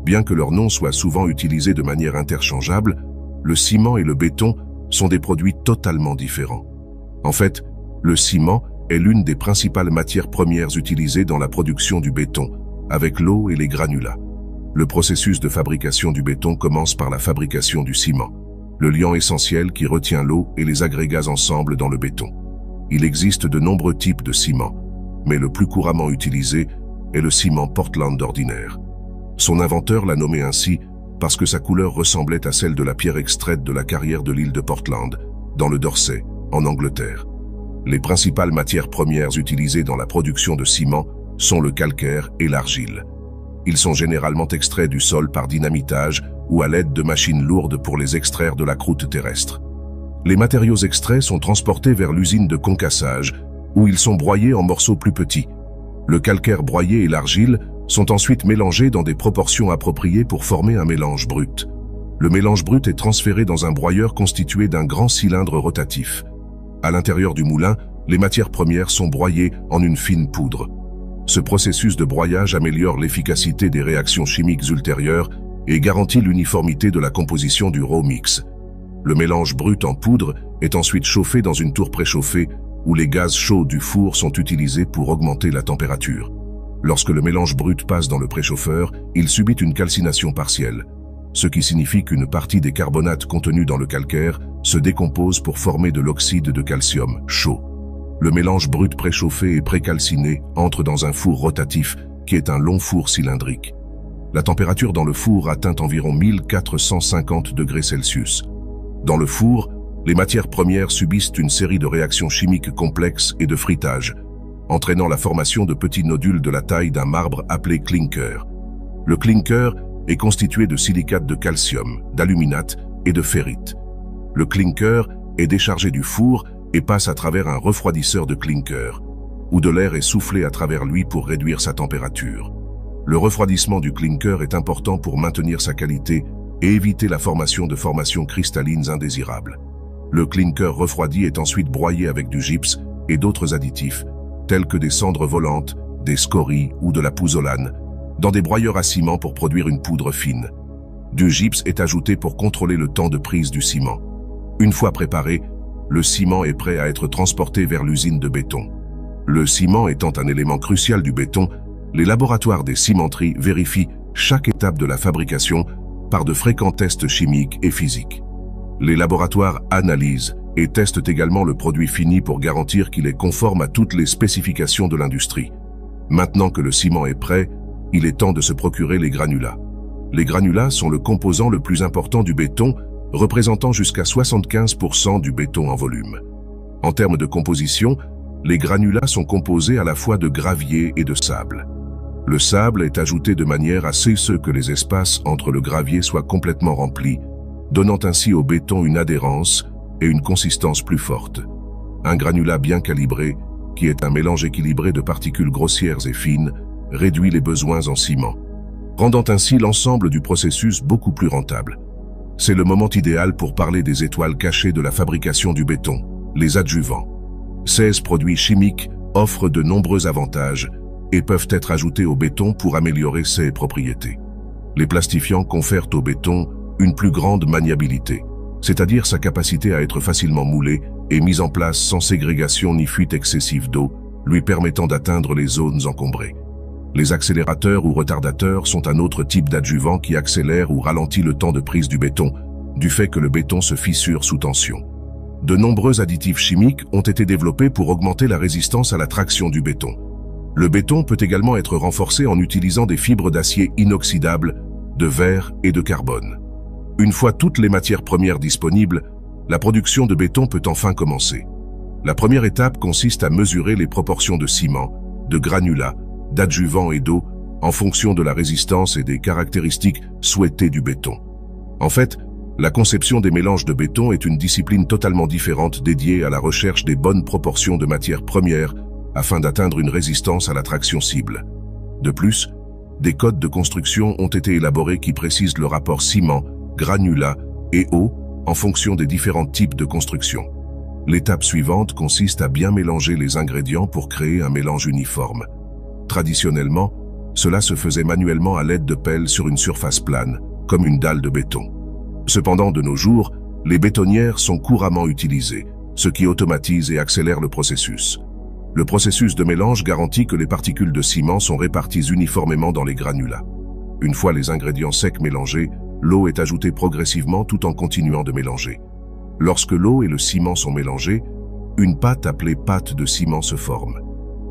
Bien que leurs noms soient souvent utilisés de manière interchangeable, le ciment et le béton sont des produits totalement différents. En fait, le ciment est l'une des principales matières premières utilisées dans la production du béton, avec l'eau et les granulats. Le processus de fabrication du béton commence par la fabrication du ciment, le liant essentiel qui retient l'eau et les agrégats ensemble dans le béton. Il existe de nombreux types de ciment, mais le plus couramment utilisé est le ciment Portland ordinaire. Son inventeur l'a nommé ainsi parce que sa couleur ressemblait à celle de la pierre extraite de la carrière de l'île de Portland, dans le Dorset, en Angleterre. Les principales matières premières utilisées dans la production de ciment sont le calcaire et l'argile. Ils sont généralement extraits du sol par dynamitage ou à l'aide de machines lourdes pour les extraire de la croûte terrestre. Les matériaux extraits sont transportés vers l'usine de concassage, où ils sont broyés en morceaux plus petits. Le calcaire broyé et l'argile sont ensuite mélangés dans des proportions appropriées pour former un mélange brut. Le mélange brut est transféré dans un broyeur constitué d'un grand cylindre rotatif. À l'intérieur du moulin, les matières premières sont broyées en une fine poudre. Ce processus de broyage améliore l'efficacité des réactions chimiques ultérieures et garantit l'uniformité de la composition du raw mix. Le mélange brut en poudre est ensuite chauffé dans une tour préchauffée où les gaz chauds du four sont utilisés pour augmenter la température. Lorsque le mélange brut passe dans le préchauffeur, il subit une calcination partielle, ce qui signifie qu'une partie des carbonates contenus dans le calcaire se décompose pour former de l'oxyde de calcium chaud. Le mélange brut préchauffé et précalciné entre dans un four rotatif qui est un long four cylindrique. La température dans le four atteint environ 1450 degrés Celsius. Dans le four, les matières premières subissent une série de réactions chimiques complexes et de frittage, entraînant la formation de petits nodules de la taille d'un marbre appelé clinker. Le clinker est constitué de silicate de calcium, d'aluminate et de ferrite. Le clinker est déchargé du four et passe à travers un refroidisseur de clinker, où de l'air est soufflé à travers lui pour réduire sa température. Le refroidissement du clinker est important pour maintenir sa qualité et éviter la formation de formations cristallines indésirables. Le clinker refroidi est ensuite broyé avec du gypse et d'autres additifs, tels que des cendres volantes, des scories ou de la pouzzolane, dans des broyeurs à ciment pour produire une poudre fine. Du gypse est ajouté pour contrôler le temps de prise du ciment. Une fois préparé, le ciment est prêt à être transporté vers l'usine de béton. Le ciment étant un élément crucial du béton, les laboratoires des cimenteries vérifient chaque étape de la fabrication par de fréquents tests chimiques et physiques. Les laboratoires analysent et testent également le produit fini pour garantir qu'il est conforme à toutes les spécifications de l'industrie. Maintenant que le ciment est prêt, il est temps de se procurer les granulats. Les granulats sont le composant le plus important du béton, représentant jusqu'à 75% du béton en volume. En termes de composition, les granulats sont composés à la fois de gravier et de sable. Le sable est ajouté de manière à ce que les espaces entre le gravier soient complètement remplis, donnant ainsi au béton une adhérence et une consistance plus forte. Un granulat bien calibré, qui est un mélange équilibré de particules grossières et fines, réduit les besoins en ciment, rendant ainsi l'ensemble du processus beaucoup plus rentable. C'est le moment idéal pour parler des étoiles cachées de la fabrication du béton, les adjuvants. 16 produits chimiques offrent de nombreux avantages et peuvent être ajoutés au béton pour améliorer ses propriétés. Les plastifiants confèrent au béton une plus grande maniabilité, c'est-à-dire sa capacité à être facilement moulé et mis en place sans ségrégation ni fuite excessive d'eau, lui permettant d'atteindre les zones encombrées. Les accélérateurs ou retardateurs sont un autre type d'adjuvant qui accélère ou ralentit le temps de prise du béton, du fait que le béton se fissure sous tension. De nombreux additifs chimiques ont été développés pour augmenter la résistance à la traction du béton. Le béton peut également être renforcé en utilisant des fibres d'acier inoxydable, de verre et de carbone. Une fois toutes les matières premières disponibles, la production de béton peut enfin commencer. La première étape consiste à mesurer les proportions de ciment, de granulats, d'adjuvants et d'eau en fonction de la résistance et des caractéristiques souhaitées du béton. En fait, la conception des mélanges de béton est une discipline totalement différente dédiée à la recherche des bonnes proportions de matières premières afin d'atteindre une résistance à la traction cible. De plus, des codes de construction ont été élaborés qui précisent le rapport ciment, granulat et eau en fonction des différents types de construction. L'étape suivante consiste à bien mélanger les ingrédients pour créer un mélange uniforme. Traditionnellement, Cela se faisait manuellement à l'aide de pelles sur une surface plane, comme une dalle de béton. Cependant, de nos jours, les bétonnières sont couramment utilisées, ce qui automatise et accélère le processus. Le processus de mélange garantit que les particules de ciment sont réparties uniformément dans les granulats. Une fois les ingrédients secs mélangés, l'eau est ajoutée progressivement tout en continuant de mélanger. Lorsque l'eau et le ciment sont mélangés, une pâte appelée pâte de ciment se forme.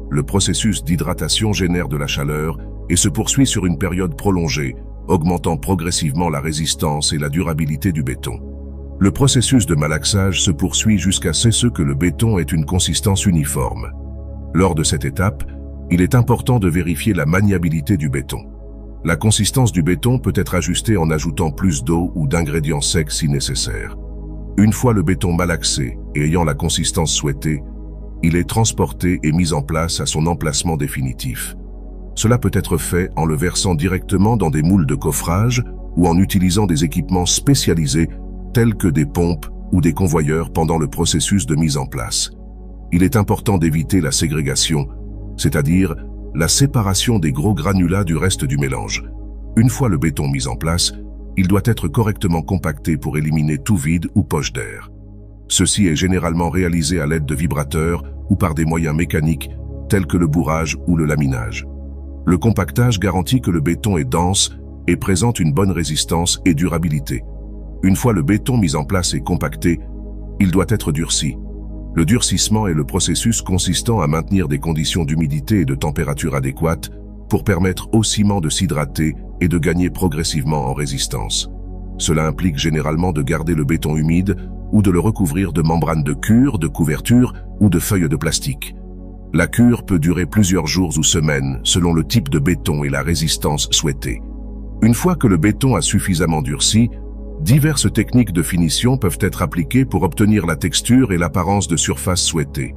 Le processus d'hydratation génère de la chaleur et se poursuit sur une période prolongée, augmentant progressivement la résistance et la durabilité du béton. Le processus de malaxage se poursuit jusqu'à ce que le béton ait une consistance uniforme. Lors de cette étape, il est important de vérifier la maniabilité du béton. La consistance du béton peut être ajustée en ajoutant plus d'eau ou d'ingrédients secs si nécessaire. Une fois le béton malaxé et ayant la consistance souhaitée, il est transporté et mis en place à son emplacement définitif. Cela peut être fait en le versant directement dans des moules de coffrage ou en utilisant des équipements spécialisés tels que des pompes ou des convoyeurs pendant le processus de mise en place. Il est important d'éviter la ségrégation, c'est-à-dire la séparation des gros granulats du reste du mélange. Une fois le béton mis en place, il doit être correctement compacté pour éliminer tout vide ou poche d'air. Ceci est généralement réalisé à l'aide de vibrateurs ou par des moyens mécaniques tels que le bourrage ou le laminage. Le compactage garantit que le béton est dense et présente une bonne résistance et durabilité. Une fois le béton mis en place et compacté, il doit être durci. Le durcissement est le processus consistant à maintenir des conditions d'humidité et de température adéquates pour permettre au ciment de s'hydrater et de gagner progressivement en résistance. Cela implique généralement de garder le béton humide ou de le recouvrir de membranes de cure, de couverture ou de feuilles de plastique. La cure peut durer plusieurs jours ou semaines selon le type de béton et la résistance souhaitée. Une fois que le béton a suffisamment durci, diverses techniques de finition peuvent être appliquées pour obtenir la texture et l'apparence de surface souhaitée.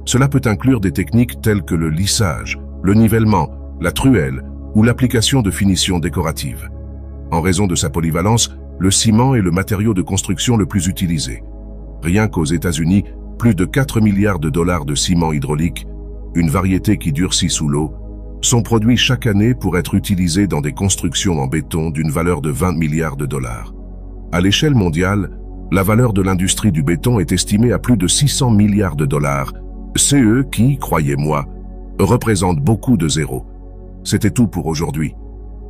Cela peut inclure des techniques telles que le lissage, le nivellement, la truelle ou l'application de finitions décoratives. En raison de sa polyvalence, le ciment est le matériau de construction le plus utilisé. Rien qu'aux États-Unis, plus de 4 milliards de dollars de ciment hydraulique, une variété qui durcit sous l'eau, sont produits chaque année pour être utilisés dans des constructions en béton d'une valeur de 20 milliards de dollars. À l'échelle mondiale, la valeur de l'industrie du béton est estimée à plus de 600 milliards de dollars, CE qui, croyez-moi, représente beaucoup de zéros. C'était tout pour aujourd'hui.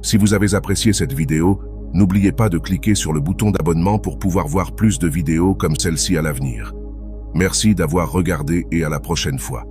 Si vous avez apprécié cette vidéo, n'oubliez pas de cliquer sur le bouton d'abonnement pour pouvoir voir plus de vidéos comme celle-ci à l'avenir. Merci d'avoir regardé et à la prochaine fois.